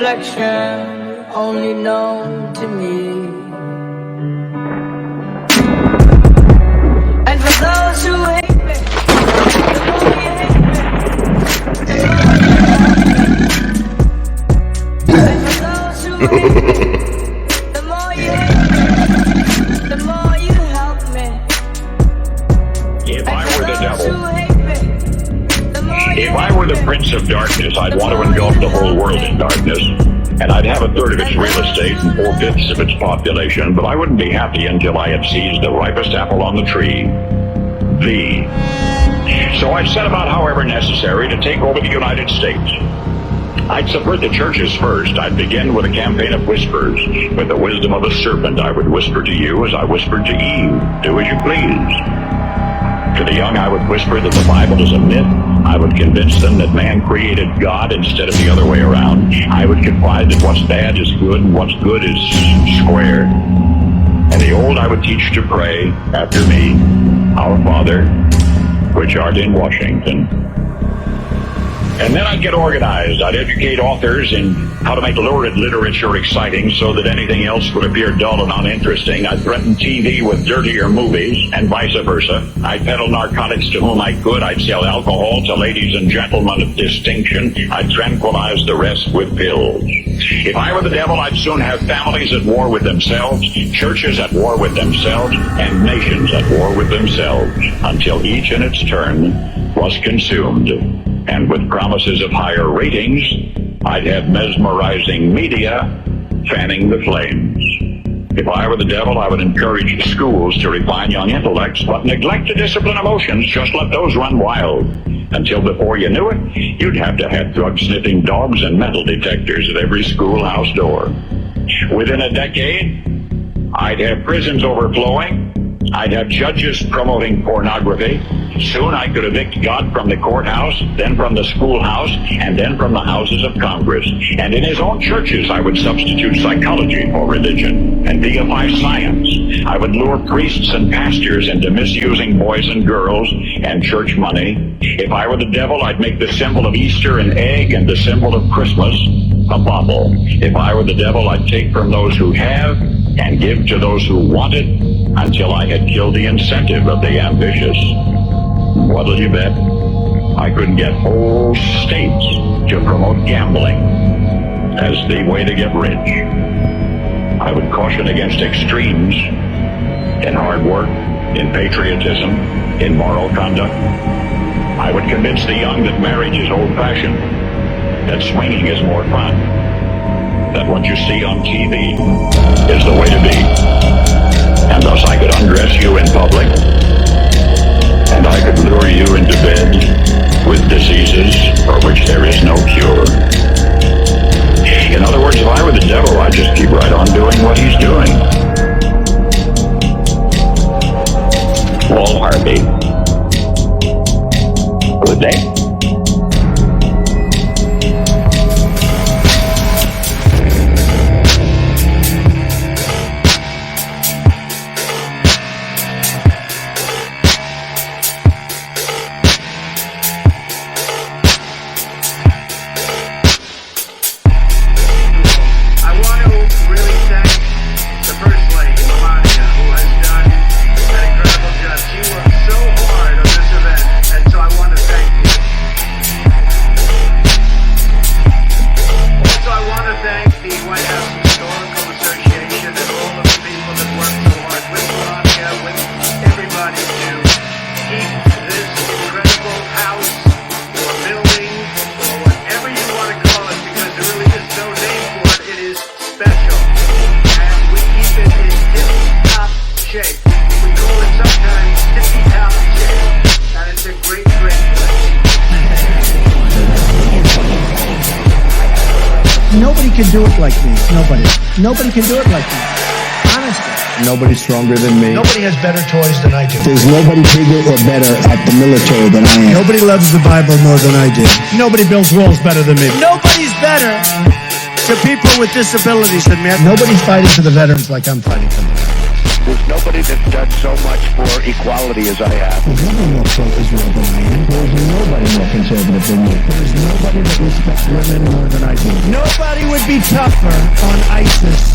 reflection only known to me. And for those who hate me, the more you hate me, and for those who hate me, the more you hate me, the more you help me. If I were the devil, if I were the prince of darkness, I'd want to engulf the whole world in darkness. And I'd have a third of its real estate and 4/5 of its population, but I wouldn't be happy until I had seized the ripest apple on the tree. So I'd set about, however necessary, to take over the United States. I'd subvert the churches first. I'd begin with a campaign of whispers. With the wisdom of a serpent, I would whisper to you as I whispered to Eve, do as you please. To the young, I would whisper that the Bible is a myth. I would convince them that man created God instead of the other way around. I would confide that what's bad is good and what's good is square. And the old I would teach to pray after me, Our Father, which art in Washington. And then I'd get organized. I'd educate authors in how to make lurid literature exciting so that anything else would appear dull and uninteresting. I'd threaten TV with dirtier movies and vice versa. I'd peddle narcotics to whom I could. I'd sell alcohol to ladies and gentlemen of distinction. I'd tranquilize the rest with pills. If I were the devil, I'd soon have families at war with themselves, churches at war with themselves, and nations at war with themselves, until each in its turn was consumed. And with promises of higher ratings, I'd have mesmerizing media fanning the flames. If I were the devil, I would encourage schools to refine young intellects, but neglect to discipline emotions. Just let those run wild. Until before you knew it, you'd have to have drug-sniffing dogs and metal detectors at every schoolhouse door. Within a decade, I'd have prisons overflowing. I'd have judges promoting pornography. Soon I could evict God from the courthouse, then from the schoolhouse, and then from the houses of Congress. And in his own churches, I would substitute psychology for religion and deify science. I would lure priests and pastors into misusing boys and girls and church money. If I were the devil, I'd make the symbol of Easter an egg and the symbol of Christmas a bubble. If I were the devil, I'd take from those who have and give to those who want it until I had killed the incentive of the ambitious. What'll you bet? I could get whole states to promote gambling as the way to get rich. I would caution against extremes in hard work, in patriotism, in moral conduct. I would convince the young that marriage is old-fashioned, that swinging is more fun, that what you see on TV is the way to be. And thus I could undress you in public, and I could lure you into bed with diseases for which there is no cure. In other words, if I were the devil, I'd just keep right on doing what he's doing. Paul Harvey. Good day. Nobody can do it like me. Nobody can do it like me. Honestly. Nobody's stronger than me. Nobody has better toys than I do. There's nobody bigger or better at the military than I am. Nobody loves the Bible more than I do. Nobody builds walls better than me. Nobody's better to people with disabilities than me. Nobody's fighting for the veterans like I'm fighting for them. There's nobody that's done so much for equality as I have. There's nobody more pro-Israel than I am. There's nobody more conservative than me. There's nobody that respects women more than I do. Nobody would be tougher on ISIS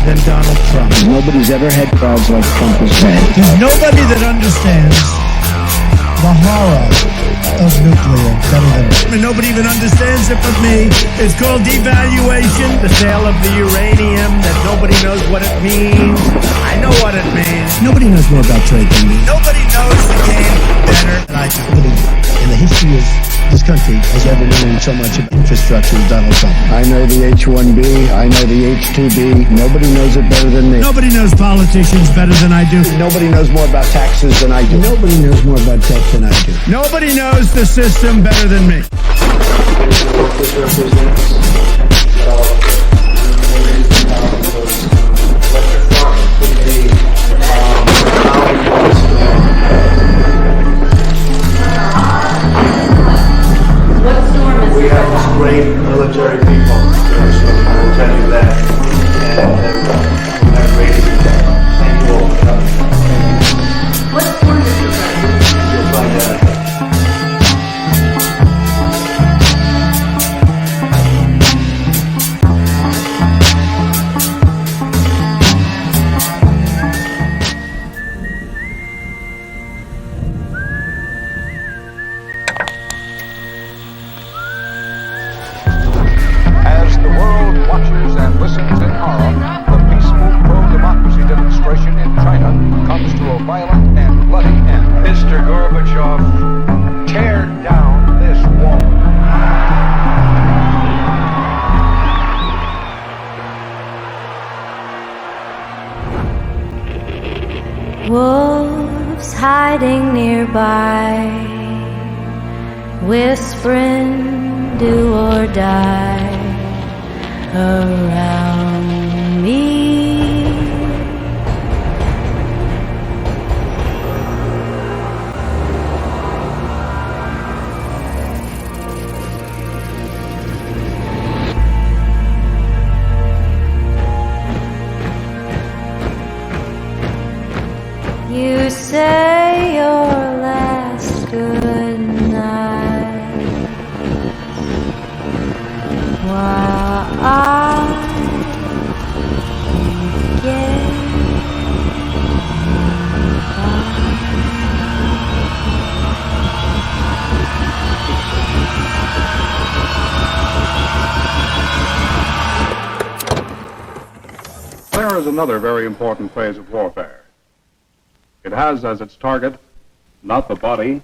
than Donald Trump. Nobody's ever had crowds like Trump has had. There's nobody that understands the horror of nuclear better than me. And nobody even understands it but me. It's called devaluation, the sale of the uranium that nobody knows what it means. I know what it means. Nobody knows more about trade than me. Nobody knows the game better than I do. Nobody in the history of this country has ever known so much of infrastructure as Donald Trump. I know the H-1B. I know the H-2B. Nobody knows it better than me. Nobody knows politicians better than I do. Nobody knows more about taxes than I do. Nobody knows more about tech than I do. Nobody knows the system better than me. This represents electric farming could be we have some great military people, so I will tell you that. And we have great people. Thank you all for coming. What form is your president? You'll find out. As the world watches and listens in horror, the peaceful pro-democracy demonstration in China comes to a violent and bloody end. Mr. Gorbachev, tear down this wall. Wolves hiding nearby, whispering do or die around me. You say your last good night while I get There is another very important phase of warfare. It has as its target not the body,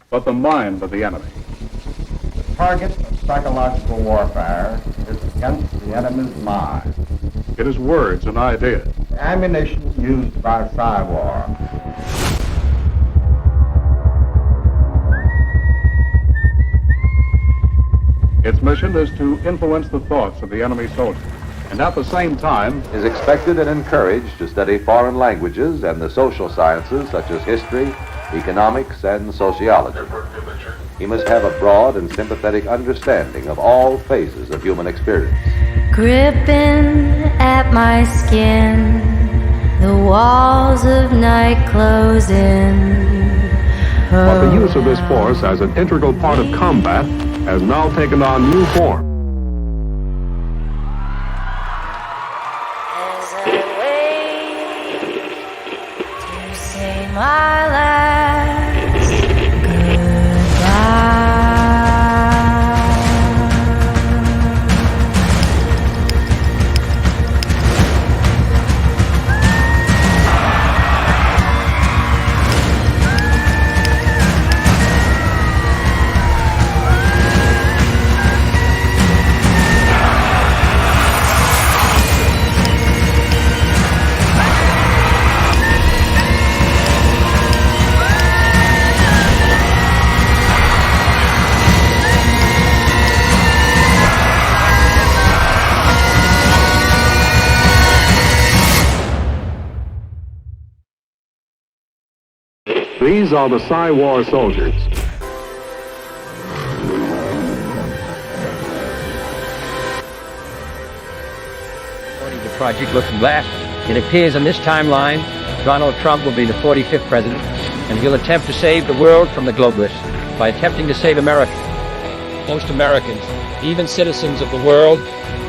but the mind of the enemy. The target of psychological warfare is against the enemy's mind. It is words and ideas. The ammunition used by Psywar. Its mission is to influence the thoughts of the enemy soldier, and at the same time is expected and encouraged to study foreign languages and the social sciences such as history, economics, and sociology. He must have a broad and sympathetic understanding of all phases of human experience. gripping at my skin, the walls of night close in. But the use of this force as an integral part of combat has now taken on new form. As I wait to say my last goodbye. These are the Psywar soldiers. The project looking lasting. It appears in this timeline, Donald Trump will be the 45th president, and he'll attempt to save the world from the globalists by attempting to save America. Most Americans, even citizens of the world,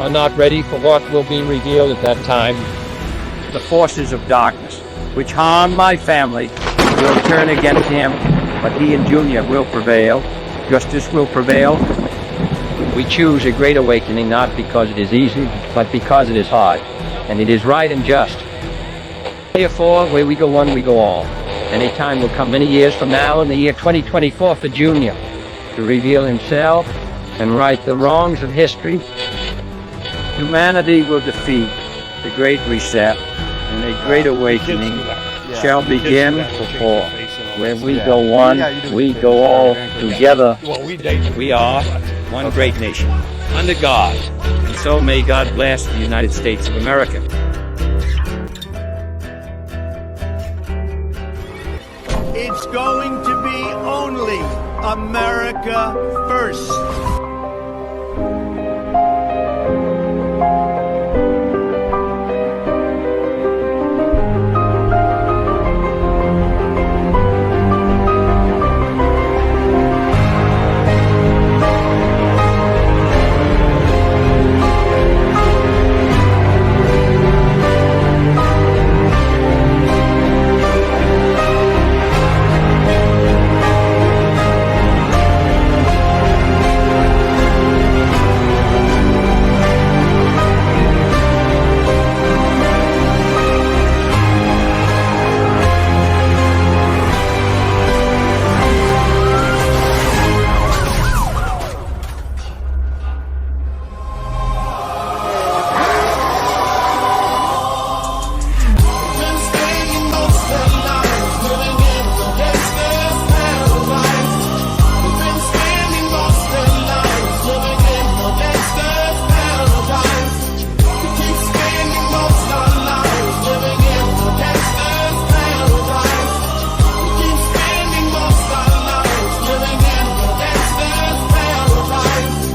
are not ready for what will be revealed at that time. The forces of darkness, which harm my family, will turn against him, but he and Junior will prevail. Justice will prevail. We choose a great awakening not because it is easy, but because it is hard, and it is right and just. Therefore, where we go one, we go all. And a time will come many years from now, in the year 2024, for Junior to reveal himself and right the wrongs of history. Humanity will defeat the Great Reset, and a great awakening shall begin before. Where we go one, we go all. Together, we are one great nation, under God. And so may God bless the United States of America. It's going to be only America first.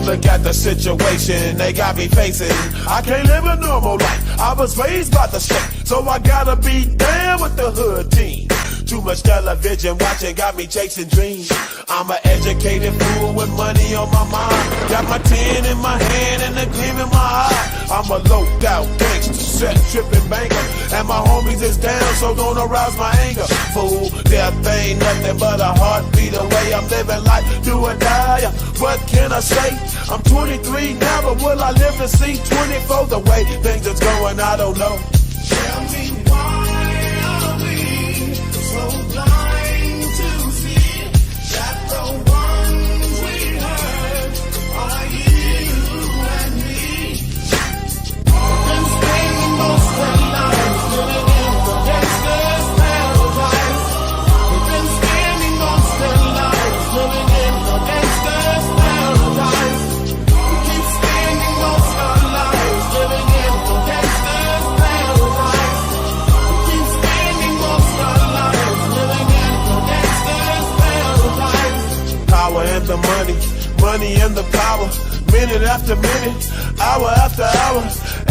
Look at the situation they got me facing. I can't live a normal life. I was raised by the state, so I gotta be down with the hood team. Too much television watching got me chasing dreams. I'm an educated fool with money on my mind. Got my 10 in my hand and a gleam in my eye. I'm a loped out gangster, set tripping banker, and my homies is down, so don't arouse my anger. Fool, death ain't nothing but a heartbeat away. I'm living life, do or die. What can I say? I'm 23 now, but will I live to see 24? The way things is going, I don't know. Tell me why are we so blind to see that the ones we hurt are you and me? Been spending most of our lives living in the gangster's paradise. We've been spending most of our lives living in the gangster's paradise. We keep spending most of our lives living in the gangster's paradise. We keep spending most of our lives living in the gangster's paradise. Power and the money, money and the power. Minute after minute, hour after hour,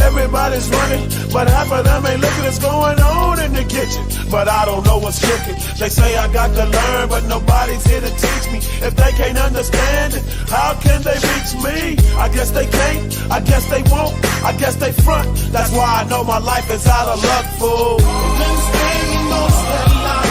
everybody's running, but half of them ain't looking what's going on in the kitchen. But I don't know what's cooking. They say I got to learn, but nobody's here to teach me. If they can't understand it, how can they reach me? I guess they can't, I guess they won't, I guess they front. That's why I know my life is out of luck, fool. Been spending most of their life